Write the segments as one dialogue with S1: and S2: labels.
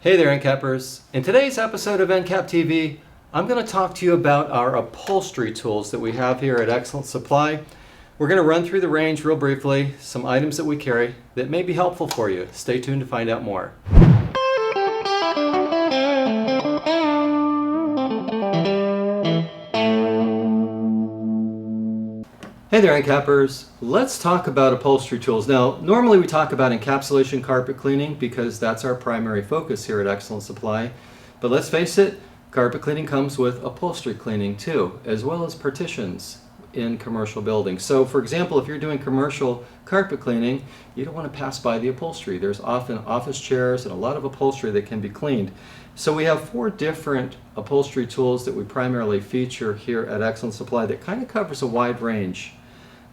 S1: Hey there, end cappers. In today's episode of NCAP TV, I'm going to talk to you about our upholstery tools that we have here at Excellent Supply. We're going to run through the range real briefly, some items that we carry that may be helpful for you. Stay tuned to find out more. Hey there, end cappers. Let's talk about upholstery tools. Now, normally we talk about encapsulation carpet cleaning because that's our primary focus here at Excellent Supply. But let's face it, carpet cleaning comes with upholstery cleaning too, as well as partitions in commercial buildings. So for example, if you're doing commercial carpet cleaning, you don't want to pass by the upholstery. There's often office chairs and a lot of upholstery that can be cleaned. So we have 4 different upholstery tools that we primarily feature here at Excellent Supply that kind of covers a wide range.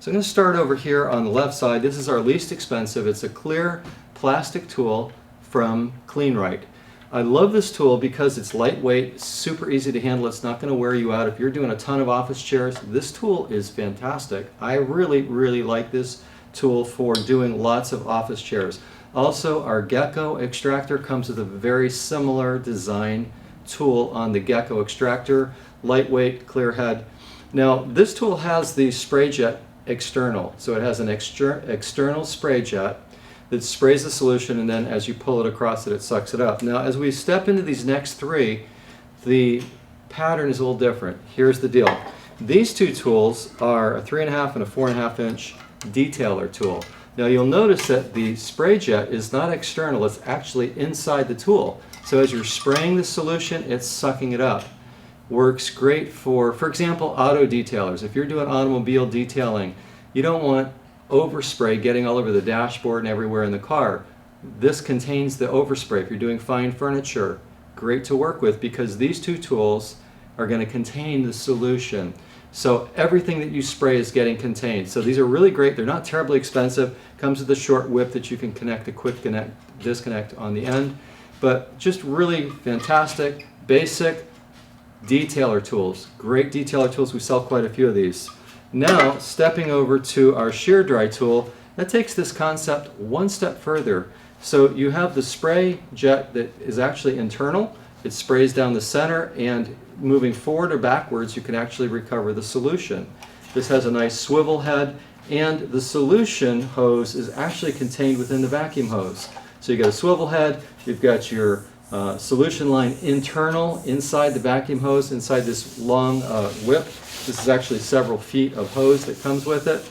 S1: So I'm going to start over here on the left side. This is our least expensive. It's a clear plastic tool from Cleanrite. I love this tool because it's lightweight, super easy to handle. It's not going to wear you out. If you're doing a ton of office chairs, this tool is fantastic. I really like this tool for doing lots of office chairs. Also, our Gecko extractor comes with a very similar design tool on the Gecko extractor. Lightweight, clear head. Now, this tool has the spray jet external. So it has an external spray jet that sprays the solution, and then as you pull it across it, it sucks it up. Now as we step into these next 3, the pattern is a little different. Here's the deal. These 2 tools are a 3.5 and a 4.5 inch detailer tool. Now you'll notice that the spray jet is not external, it's actually inside the tool. So as you're spraying the solution, it's sucking it up. Works great for example, auto detailers. If you're doing automobile detailing, you don't want overspray getting all over the dashboard and everywhere in the car. This contains the overspray. If you're doing fine furniture, great to work with because these 2 tools are going to contain the solution. So everything that you spray is getting contained. So these are really great. They're not terribly expensive. Comes with a short whip that you can connect a quick disconnect on the end. But just really fantastic, basic detailer tools. Great detailer tools. We sell quite a few of these. Now, stepping over to our ShearDry tool, that takes this concept one step further. So you have the spray jet that is actually internal. It sprays down the center, and moving forward or backwards, you can actually recover the solution. This has a nice swivel head, and the solution hose is actually contained within the vacuum hose. So you got a swivel head, you've got your solution line internal inside the vacuum hose, inside this long whip. This is actually several feet of hose that comes with it.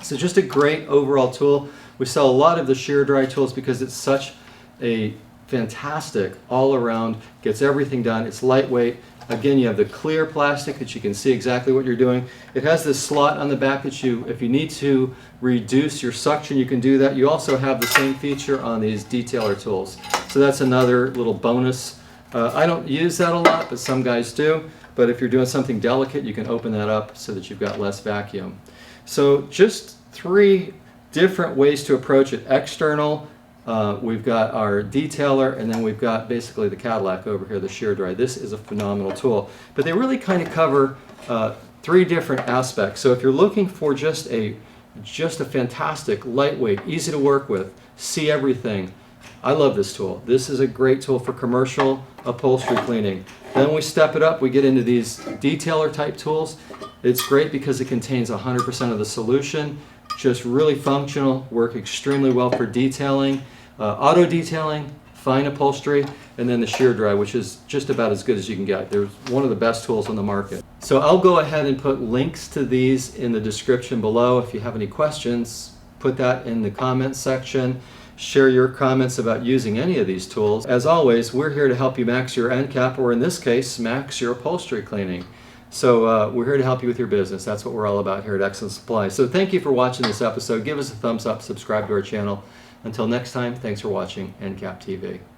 S1: So just a great overall tool. We sell a lot of the ShearDry tools because it's such a fantastic all-around, gets everything done. It's lightweight. Again, you have the clear plastic that you can see exactly what you're doing. It has this slot on the back that if you need to reduce your suction, you can do that. You also have the same feature on these detailer tools. So that's another little bonus. I don't use that a lot, but some guys do. But if you're doing something delicate, you can open that up so that you've got less vacuum. So just 3 different ways to approach it. External, we've got our detailer, and then we've got basically the Cadillac over here, the ShearDry. This is a phenomenal tool. But they really kind of cover 3 different aspects. So if you're looking for just a fantastic, lightweight, easy to work with, see everything, I love this tool. This is a great tool for commercial upholstery cleaning. Then we step it up, we get into these detailer type tools. It's great because it contains 100% of the solution. Just really functional, work extremely well for detailing, auto detailing, fine upholstery, and then the ShearDry, which is just about as good as you can get. They're one of the best tools on the market. So I'll go ahead and put links to these in the description below. If you have any questions, put that in the comments section. Share your comments about using any of these tools. As always, we're here to help you max your end cap, or in this case, max your upholstery cleaning. So we're here to help you with your business. That's what we're all about here at Excellent Supply. So thank you for watching this episode. Give us a thumbs up, subscribe to our channel. Until next time, thanks for watching NCAP TV.